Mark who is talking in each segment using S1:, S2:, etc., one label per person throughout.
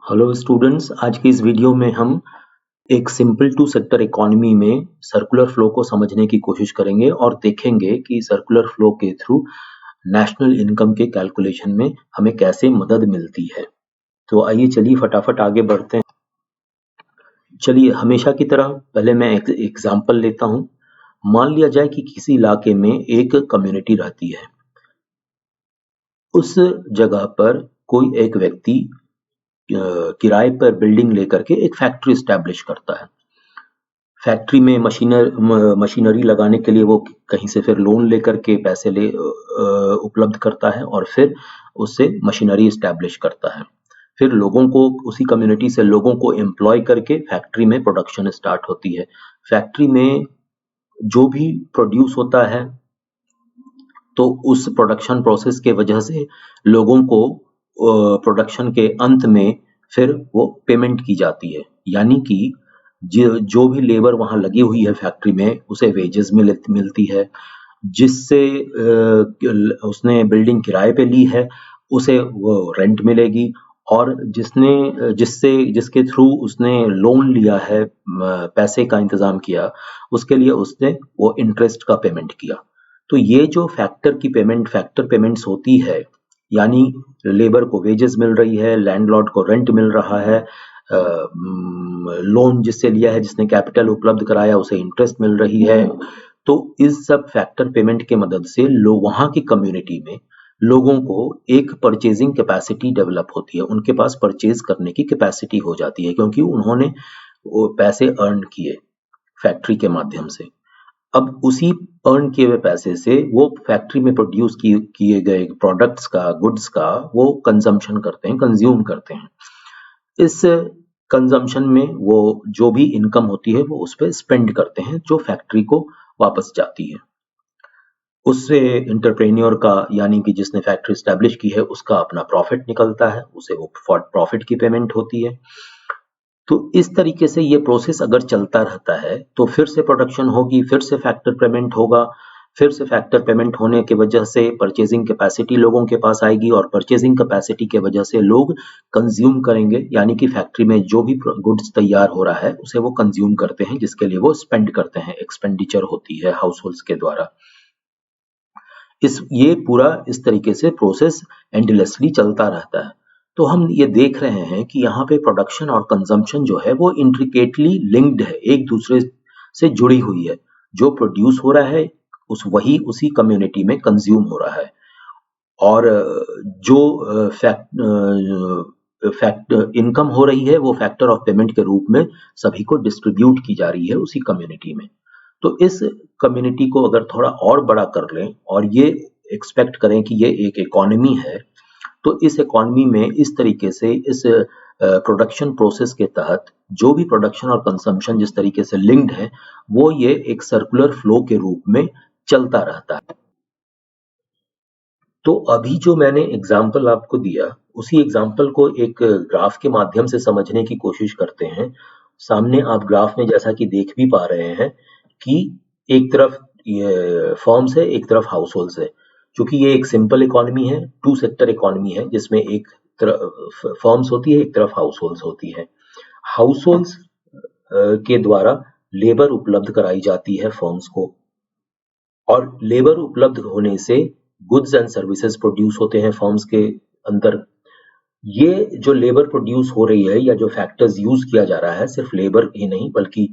S1: Hello students, आज की इस वीडियो में हम एक सिंपल टू सेक्टर इकोनॉमी में सर्कुलर फ्लो को समझने की कोशिश करेंगे और देखेंगे कि सर्कुलर फ्लो के थ्रू नेशनल इनकम के कैलकुलेशन में हमें कैसे मदद मिलती है। तो आइए चलिए फटाफट आगे बढ़ते हैं। चलिए हमेशा की तरह पहले मैं एक एग्जांपल लेता हूँ। मान लिया जाए कि किसी इलाके में एक कम्युनिटी रहती है। उस जगह पर कोई एक व्यक्ति किराए पर बिल्डिंग लेकर के एक फैक्ट्री स्टैब्लिश करता है। फैक्ट्री में मशीनरी लगाने के लिए वो कहीं से फिर लोन लेकर के पैसे उपलब्ध करता है और फिर उससे मशीनरी स्टैब्लिश करता है। फिर लोगों को, उसी कम्युनिटी से लोगों को एम्प्लॉय करके फैक्ट्री में प्रोडक्शन स्टार्ट होती है। फैक्ट्री में जो भी प्रोड्यूस होता है तो उस प्रोडक्शन प्रोसेस के वजह से लोगों को प्रोडक्शन के अंत में फिर वो पेमेंट की जाती है। यानी कि जो भी लेबर वहां लगी हुई है फैक्ट्री में उसे वेजेस मिलती है। जिससे उसने बिल्डिंग किराए पे ली है उसे वो रेंट मिलेगी। और जिसके थ्रू उसने लोन लिया है, पैसे का इंतजाम किया, उसके लिए उसने वो इंटरेस्ट का पेमेंट किया। तो ये जो फैक्टर पेमेंट्स होती है, यानी लेबर को वेजेस मिल रही है, लैंडलॉर्ड को रेंट मिल रहा है, लोन जिससे लिया है, जिसने कैपिटल उपलब्ध कराया उसे इंटरेस्ट मिल रही है। तो इस सब फैक्टर पेमेंट के मदद से वहां की कम्युनिटी में लोगों को एक परचेजिंग कैपेसिटी डेवलप होती है। उनके पास परचेज करने की कैपेसिटी हो जाती है क्योंकि उन्होंने वो पैसे अर्न किए फैक्ट्री के माध्यम से। अब उसी अर्न किए हुए पैसे से वो फैक्ट्री में प्रोड्यूस किए गए प्रोडक्ट्स का, गुड्स का वो कंजम्पशन करते हैं, कंज्यूम करते हैं। इस कंजम्पशन में वो जो भी इनकम होती है वो उस पर स्पेंड करते हैं, जो फैक्ट्री को वापस जाती है। उससे इंटरप्रेन्योर का, यानी कि जिसने फैक्ट्री स्टैब्लिश की है, उसका अपना प्रॉफिट निकलता है, उसे वो प्रॉफिट की पेमेंट होती है। तो इस तरीके से ये प्रोसेस अगर चलता रहता है तो फिर से प्रोडक्शन होगी, फिर से फैक्टर पेमेंट होगा, फिर से फैक्टर पेमेंट होने की वजह से परचेजिंग कैपेसिटी लोगों के पास आएगी और परचेजिंग कैपेसिटी के वजह से लोग कंज्यूम करेंगे। यानी कि फैक्ट्री में जो भी गुड्स तैयार हो रहा है उसे वो कंज्यूम करते हैं, जिसके लिए वो स्पेंड करते हैं, एक्सपेंडिचर होती है हाउस होल्ड्स के द्वारा। ये पूरा इस तरीके से प्रोसेस एंडलेसली चलता रहता है। तो हम ये देख रहे हैं कि यहाँ पे प्रोडक्शन और कंजम्पशन जो है वो इंट्रिकेटली लिंक्ड है, एक दूसरे से जुड़ी हुई है। जो प्रोड्यूस हो रहा है उसी कम्युनिटी में कंज्यूम हो रहा है। और जो फैक्ट इनकम हो रही है वो फैक्टर ऑफ पेमेंट के रूप में सभी को डिस्ट्रीब्यूट की जा रही है उसी कम्युनिटी में। तो इस कम्युनिटी को अगर थोड़ा और बड़ा कर लें और ये एक्सपेक्ट करें कि ये एक इकोनॉमी है, तो इस इकोनॉमी में इस तरीके से इस प्रोडक्शन प्रोसेस के तहत जो भी प्रोडक्शन और कंजम्पशन जिस तरीके से लिंक्ड है, वो ये एक सर्कुलर फ्लो के रूप में चलता रहता है। तो अभी जो मैंने एग्जाम्पल आपको दिया, उसी एग्जाम्पल को एक ग्राफ के माध्यम से समझने की कोशिश करते हैं। सामने आप ग्राफ में जैसा कि देख भी पा रहे हैं कि एक तरफ ये फर्म्स है, एक तरफ हाउस होल्ड्स है। क्योंकि ये एक सिंपल इकोनॉमी है, टू सेक्टर इकोनॉमी है, जिसमें एक तरफ फर्म्स होती है, एक तरफ हाउस होल्ड्स होती है। हाउस होल्ड्स के द्वारा लेबर उपलब्ध कराई जाती है फर्म्स को, और लेबर उपलब्ध होने से गुड्स एंड सर्विसेज प्रोड्यूस होते हैं फर्म्स के अंदर। ये जो लेबर प्रोड्यूस हो रही है या जो फैक्टर्स यूज किया जा रहा है, सिर्फ लेबर ही नहीं बल्कि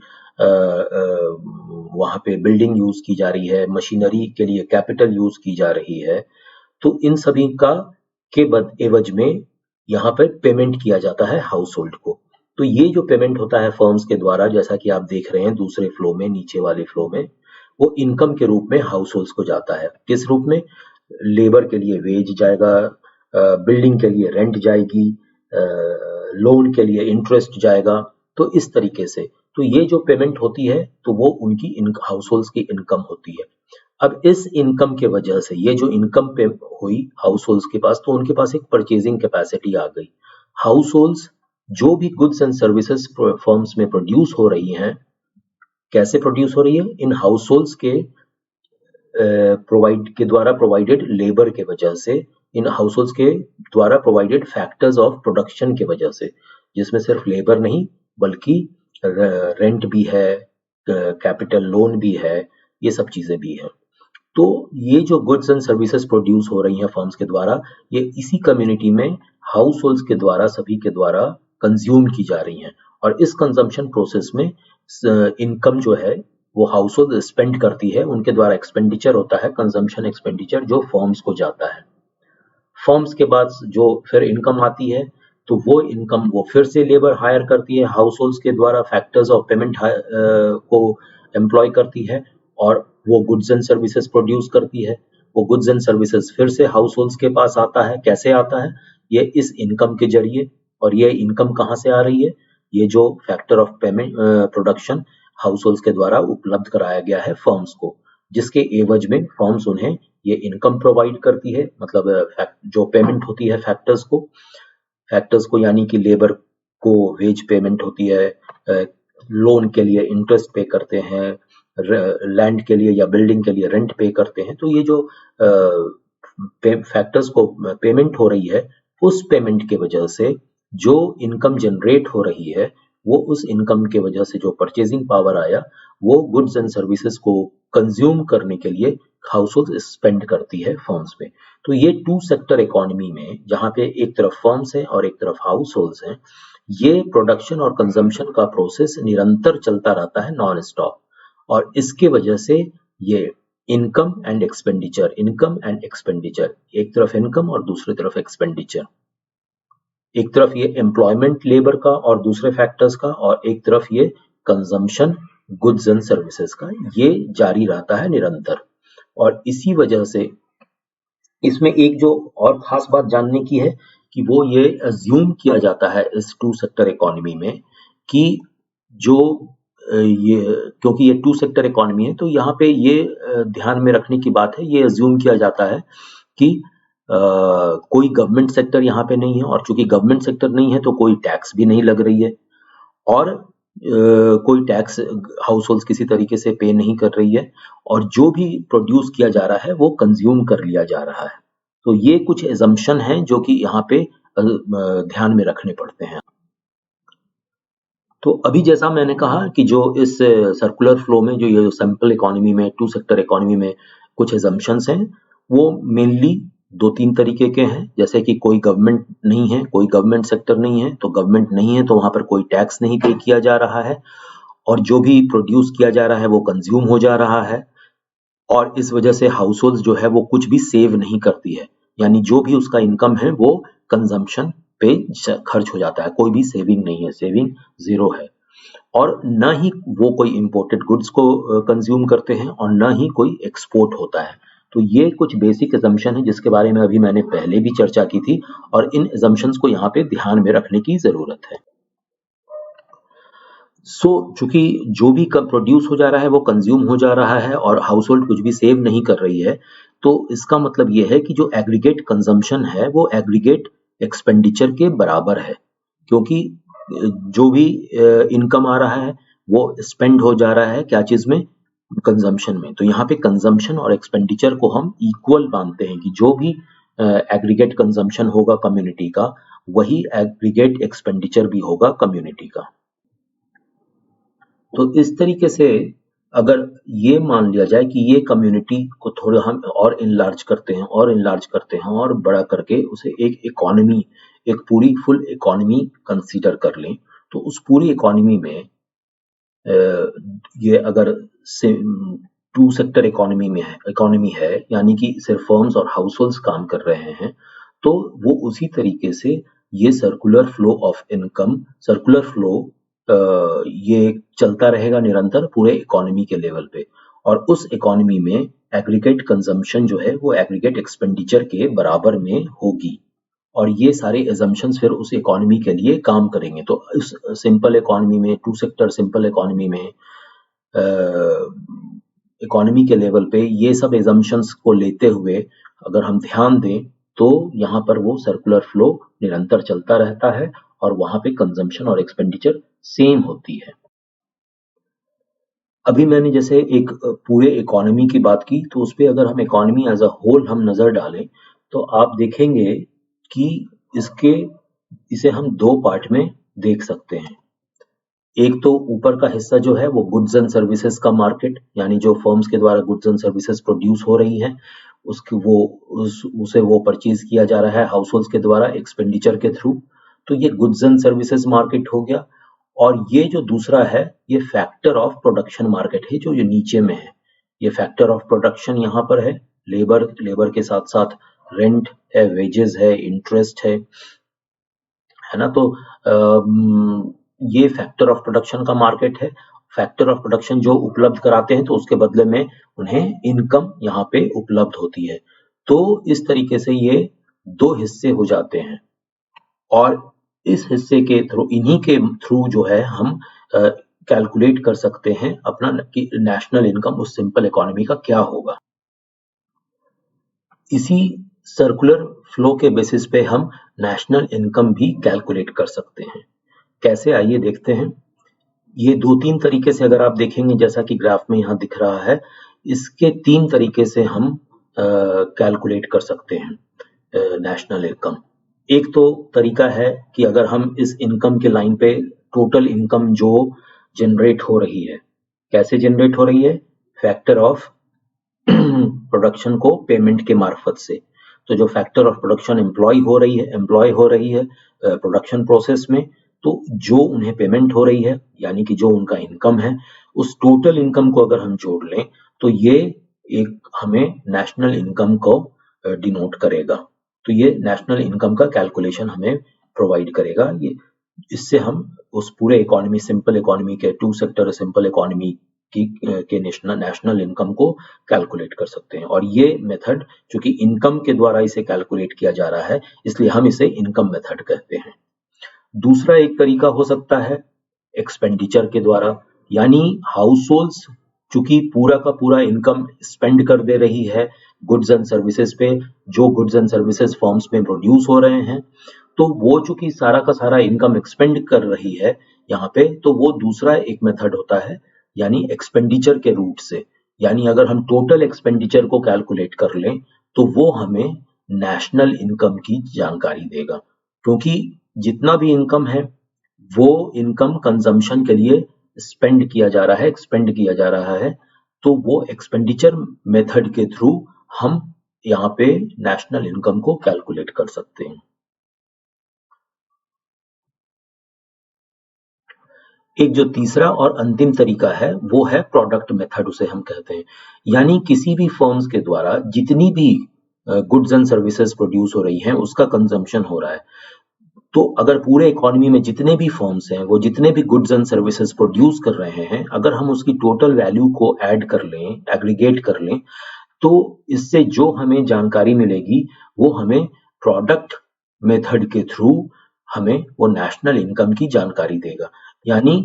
S1: वहां पे बिल्डिंग यूज की जा रही है, मशीनरी के लिए कैपिटल यूज की जा रही है। तो इन सभी का के एवज में यहाँ पर पेमेंट किया जाता है हाउस होल्ड को। तो ये जो पेमेंट होता है फर्म्स के द्वारा, जैसा कि आप देख रहे हैं दूसरे फ्लो में, नीचे वाले फ्लो में, वो इनकम के रूप में हाउस होल्ड्स को जाता है। किस रूप में? लेबर के लिए वेज जाएगा, बिल्डिंग के लिए रेंट जाएगी, लोन के लिए इंटरेस्ट जाएगा। तो इस तरीके से तो ये जो पेमेंट होती है तो वो उनकी हाउस होल्ड्स की इनकम होती है। अब इस इनकम के वजह से ये जो इनकम पे हुई हाउस होल्ड्स के पास, तो उनके पास एक परचेजिंग कैपेसिटी आ गई। हाउस होल्ड्स जो भी गुड्स एंड सर्विसेज फर्म्स में प्रोड्यूस हो रही हैं, कैसे प्रोड्यूस हो रही है? इन हाउस होल्ड्स के द्वारा प्रोवाइडेड लेबर के वजह से इन हाउसहोल्ड्स के द्वारा प्रोवाइडेड फैक्टर्स ऑफ प्रोडक्शन की वजह से, जिसमें सिर्फ लेबर नहीं बल्कि रेंट भी है, कैपिटल लोन भी है, ये सब चीजें भी है। तो ये जो गुड्स एंड सर्विसेज प्रोड्यूस हो रही हैं फर्म्स के द्वारा, ये इसी कम्युनिटी में हाउस होल्ड्स के द्वारा, सभी के द्वारा कंज्यूम की जा रही हैं। और इस कंजम्पशन प्रोसेस में इनकम जो है वो हाउस होल्ड स्पेंड करती है, उनके द्वारा एक्सपेंडिचर होता है, कंजम्पशन एक्सपेंडिचर, जो फर्म्स को जाता है। फर्म्स के बाद जो फिर इनकम आती है, तो वो इनकम वो फिर से लेबर हायर करती है, हाउस होल्ड्स के द्वारा फैक्टर्स ऑफ पेमेंट को एम्प्लॉय करती है, और वो गुड्स एंड सर्विसेज प्रोड्यूस करती है। वो गुड्स एंड सर्विसेज फिर से हाउस होल्ड्स के पास आता है। कैसे आता है? ये इस इनकम के जरिए। और ये इनकम कहाँ से आ रही है? ये जो factor of payment production house holds के द्वारा उपलब्ध कराया गया है फर्म्स को, जिसके एवज में फर्म्स उन्हें ये इनकम प्रोवाइड करती है, मतलब जो पेमेंट होती है फैक्टर्स को यानी कि लेबर को वेज पेमेंट होती है, लोन के लिए इंटरेस्ट पे करते हैं, लैंड के लिए या बिल्डिंग के लिए रेंट पे करते हैं। तो ये जो फैक्टर्स को पेमेंट हो रही है, उस पेमेंट के वजह से जो इनकम जनरेट हो रही है, वो उस इनकम के वजह से जो परचेजिंग पावर आया, वो गुड्स एंड सर्विसेज को कंज्यूम करने के लिए हाउसहोल्ड स्पेंड करती है फर्म्स पे। तो ये टू सेक्टर इकोनॉमी में, जहां पे एक तरफ फर्म्स है और एक तरफ हाउस होल्ड्स हैं, ये प्रोडक्शन और कंजम्पशन का प्रोसेस निरंतर चलता रहता है, नॉन स्टॉप। और इसके वजह से ये इनकम एंड एक्सपेंडिचर, एक तरफ इनकम और दूसरी तरफ एक्सपेंडिचर, एक तरफ ये एम्प्लॉयमेंट लेबर का और दूसरे फैक्टर्स का, और एक तरफ ये कंजम्पशन गुड्स एंड सर्विसेज का, ये जारी रहता है निरंतर। और इसी वजह से इसमें एक जो और खास बात जानने की है कि वो ये अज्यूम किया जाता है इस टू सेक्टर इकोनॉमी में कि जो ये, क्योंकि ये टू सेक्टर इकोनॉमी है, तो यहाँ पे ये ध्यान में रखने की बात है, ये अज्यूम किया जाता है कि कोई गवर्नमेंट सेक्टर यहाँ पे नहीं है, और चूंकि गवर्नमेंट सेक्टर नहीं है तो कोई टैक्स भी नहीं लग रही है, और कोई टैक्स हाउस होल्ड किसी तरीके से पे नहीं कर रही है, और जो भी प्रोड्यूस किया जा रहा है वो कंज्यूम कर लिया जा रहा है। तो ये कुछ एजम्पशन हैं जो कि यहाँ पे ध्यान में रखने पड़ते हैं। तो अभी जैसा मैंने कहा कि जो इस सर्कुलर फ्लो में, जो ये सिंपल इकोनॉमी में, टू सेक्टर इकोनॉमी में कुछ एजम्पशंस हैं, वो मेनली दो तीन तरीके के हैं। जैसे कि कोई गवर्नमेंट नहीं है, कोई गवर्नमेंट सेक्टर नहीं है, तो गवर्नमेंट नहीं है तो वहां पर कोई टैक्स नहीं पे किया जा रहा है, और जो भी प्रोड्यूस किया जा रहा है वो कंज्यूम हो जा रहा है, और इस वजह से हाउस होल्ड जो है वो कुछ भी सेव नहीं करती है, यानी जो भी उसका इनकम है वो कंजम्पशन पे खर्च हो जाता है, कोई भी सेविंग नहीं है, सेविंग जीरो है। और न ही वो कोई इंपोर्टेड गुड्स को कंज्यूम करते हैं, और न ही कोई एक्सपोर्ट होता है। तो ये कुछ बेसिक एजम्पशन है जिसके बारे में अभी मैंने पहले भी चर्चा की थी, और इन एजम्पशंस को यहाँ पे ध्यान में रखने की जरूरत है। चूंकि जो भी प्रोड्यूस हो जा रहा है वो कंज्यूम हो जा रहा है, और हाउस होल्ड कुछ भी सेव नहीं कर रही है, तो इसका मतलब ये है कि जो एग्रीगेट कंजम्पशन है वो एग्रीगेट एक्सपेंडिचर के बराबर है, क्योंकि जो भी इनकम आ रहा है वो स्पेंड हो जा रहा है क्या चीज में? कंजम्पशन में। तो यहाँ पे कंजम्पशन और एक्सपेंडिचर को हम इक्वल मानते हैं कि जो भी एग्रीगेट कंजम्पशन होगा कम्युनिटी का, वही एग्रीगेट एक्सपेंडिचर भी होगा कम्युनिटी का। तो इस तरीके से अगर ये मान लिया जाए कि ये कम्युनिटी को थोड़ा हम और इनलार्ज करते हैं और बड़ा करके उसे एक इकोनॉमी, एक पूरी फुल इकोनॉमी कंसीडर कर लें, तो उस पूरी इकोनॉमी में ये अगर टू सेक्टर इकोनॉमी है, यानी कि सिर्फ फर्म्स और हाउस होल्ड्स काम कर रहे हैं, तो वो उसी तरीके से ये circular flow of income, circular flow ये चलता रहेगा निरंतर पूरे इकोनॉमी के लेवल पे, और उस इकोनॉमी में एग्रीगेट कंजम्पशन जो है वो एग्रीगेट एक्सपेंडिचर के बराबर में होगी, और ये सारे एजम्पशंस फिर उस इकोनॉमी के लिए काम करेंगे। तो इस सिंपल इकोनॉमी में, टू सेक्टर सिंपल इकोनॉमी में, इकोनॉमी के लेवल पे ये सब एजम्पशंस को लेते हुए अगर हम ध्यान दें, तो यहाँ पर वो सर्कुलर फ्लो निरंतर चलता रहता है, और वहां पे कंजम्पशन और एक्सपेंडिचर सेम होती है। अभी मैंने जैसे एक पूरे इकोनॉमी की बात की, तो उस पे अगर हम इकोनॉमी एज अ होल हम नजर डालें, तो आप देखेंगे कि इसे हम दो पार्ट में देख सकते हैं। एक तो ऊपर का हिस्सा जो है वो गुड्स एंड सर्विसेज का मार्केट, यानी जो फर्म्स के द्वारा गुड्स एंड सर्विसेज प्रोड्यूस हो रही है उसे वो परचेज किया जा रहा है हाउस होल्ड्स के द्वारा एक्सपेंडिचर के थ्रू। तो ये गुड्स एंड सर्विसेज मार्केट हो गया। और ये जो दूसरा है ये फैक्टर ऑफ प्रोडक्शन मार्केट है, जो ये नीचे में है। ये फैक्टर ऑफ प्रोडक्शन यहाँ पर है, लेबर के साथ साथ रेंट है, वेजेस है, इंटरेस्ट है ना। तो ये फैक्टर ऑफ प्रोडक्शन का मार्केट है। फैक्टर ऑफ प्रोडक्शन जो उपलब्ध कराते हैं तो उसके बदले में उन्हें इनकम यहाँ पे उपलब्ध होती है। तो इस तरीके से ये दो हिस्से हो जाते हैं और इस हिस्से के थ्रू, इन्हीं के थ्रू जो है हम कैलकुलेट कर सकते हैं अपना कि नेशनल इनकम उस सिंपल इकोनॉमी का क्या होगा। इसी सर्कुलर फ्लो के बेसिस पे हम नेशनल इनकम भी कैलकुलेट कर सकते हैं। कैसे, आइए देखते हैं। ये दो तीन तरीके से अगर आप देखेंगे, जैसा कि ग्राफ में यहाँ दिख रहा है, इसके तीन तरीके से हम कैलकुलेट कर सकते हैं नेशनल इनकम। एक तो तरीका है कि अगर हम इस इनकम के लाइन पे टोटल इनकम जो जनरेट हो रही है, कैसे जनरेट हो रही है, फैक्टर ऑफ प्रोडक्शन को पेमेंट के मार्फत से। तो जो फैक्टर ऑफ प्रोडक्शन एम्प्लॉय हो रही है प्रोडक्शन प्रोसेस में, तो जो उन्हें पेमेंट हो रही है यानी कि जो उनका इनकम है, उस टोटल इनकम को अगर हम जोड़ लें तो ये एक हमें नेशनल इनकम को डिनोट करेगा। तो ये नेशनल इनकम का कैलकुलेशन हमें प्रोवाइड करेगा। ये इससे हम उस पूरे इकोनॉमी, सिंपल इकोनॉमी के, टू सेक्टर सिंपल इकोनॉमी के नेशनल इनकम को कैलकुलेट कर सकते हैं। और ये मेथड, चूंकि इनकम के द्वारा इसे कैलकुलेट किया जा रहा है, इसलिए हम इसे इनकम मेथड कहते हैं। दूसरा एक तरीका हो सकता है एक्सपेंडिचर के द्वारा, यानी हाउस होल्ड्स चूंकि पूरा का पूरा इनकम स्पेंड कर दे रही है गुड्स एंड सर्विसेज पे, जो गुड्स एंड सर्विसेज फर्म्स में प्रोड्यूस हो रहे हैं, तो वो चूंकि सारा का सारा इनकम एक्सपेंड कर रही है यहाँ पे, तो वो दूसरा एक मेथड होता है, यानी एक्सपेंडिचर के रूट से। यानी अगर हम टोटल एक्सपेंडिचर को कैलकुलेट कर लें तो वो हमें नेशनल इनकम की जानकारी देगा, क्योंकि जितना भी इनकम है वो इनकम कंजम्पशन के लिए स्पेंड किया जा रहा है, एक्सपेंड किया जा रहा है। तो वो एक्सपेंडिचर मेथड के थ्रू हम यहाँ पे नेशनल इनकम को कैलकुलेट कर सकते हैं। एक जो तीसरा और अंतिम तरीका है वो है प्रोडक्ट मेथड, उसे हम कहते हैं। यानी किसी भी फर्म्स के द्वारा जितनी भी गुड्स एंड सर्विसेज प्रोड्यूस हो रही हैं उसका कंजम्पशन हो रहा है। तो अगर पूरे इकोनॉमी में जितने भी फर्म्स हैं वो जितने भी गुड्स एंड सर्विसेज प्रोड्यूस कर रहे हैं, अगर हम उसकी टोटल वैल्यू को ऐड कर लें, एग्रीगेट कर लें, तो इससे जो हमें जानकारी मिलेगी वो हमें प्रोडक्ट मेथड के थ्रू हमें वो नेशनल इनकम की जानकारी देगा। यानी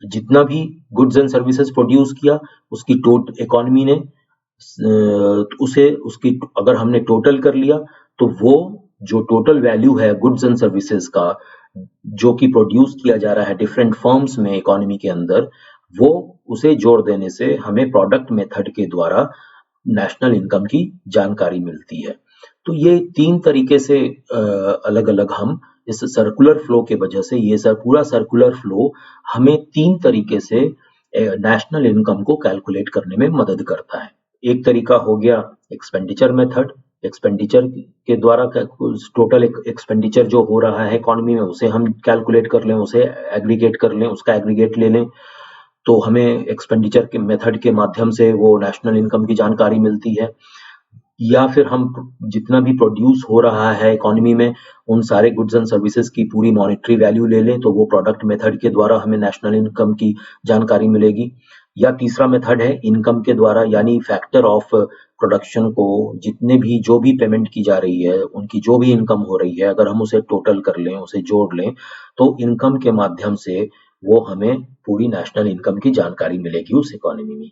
S1: जितना भी गुड्स एंड सर्विसेज प्रोड्यूस किया उसकी इकोनॉमी ने उसकी अगर हमने टोटल कर लिया, तो वो जो टोटल वैल्यू है गुड्स एंड सर्विसेज का जो कि प्रोड्यूस किया जा रहा है डिफरेंट फर्म्स में इकोनॉमी के अंदर, वो उसे जोड़ देने से हमें प्रोडक्ट मेथड के द्वारा नेशनल इनकम की जानकारी मिलती है। तो ये तीन तरीके से अलग अलग हम इस सर्कुलर फ्लो के वजह से, ये पूरा सर्कुलर फ्लो हमें तीन तरीके से नेशनल इनकम को कैलकुलेट करने में मदद करता है। एक तरीका हो गया एक्सपेंडिचर मेथड, एक्सपेंडिचर के द्वारा टोटल एक्सपेंडिचर जो हो रहा है इकोनॉमी में उसे हम कैलकुलेट कर लें, उसे एग्रीगेट कर लें, उसका एग्रीगेट ले लें, तो हमें एक्सपेंडिचर के मेथड के माध्यम से वो नेशनल इनकम की जानकारी मिलती है। या फिर हम जितना भी प्रोड्यूस हो रहा है इकोनॉमी में उन सारे गुड्स एंड सर्विसेज की पूरी मॉनेटरी वैल्यू ले लें, तो वो प्रोडक्ट मेथड के द्वारा हमें नेशनल इनकम की जानकारी मिलेगी। या तीसरा मेथड है इनकम के द्वारा, यानी फैक्टर ऑफ प्रोडक्शन को जो भी पेमेंट की जा रही है, उनकी जो भी इनकम हो रही है, अगर हम उसे टोटल कर लें, उसे जोड़ लें, तो इनकम के माध्यम से वो हमें पूरी नेशनल इनकम की जानकारी मिलेगी उस इकोनॉमी में।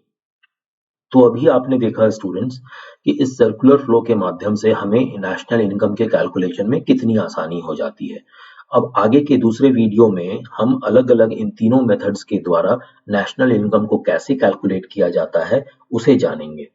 S1: तो अभी आपने देखा स्टूडेंट्स कि इस सर्कुलर फ्लो के माध्यम से हमें नेशनल इनकम के कैलकुलेशन में कितनी आसानी हो जाती है। अब आगे के दूसरे वीडियो में हम अलग अलग इन तीनों मेथड्स के द्वारा नेशनल इनकम को कैसे कैलकुलेट किया जाता है उसे जानेंगे।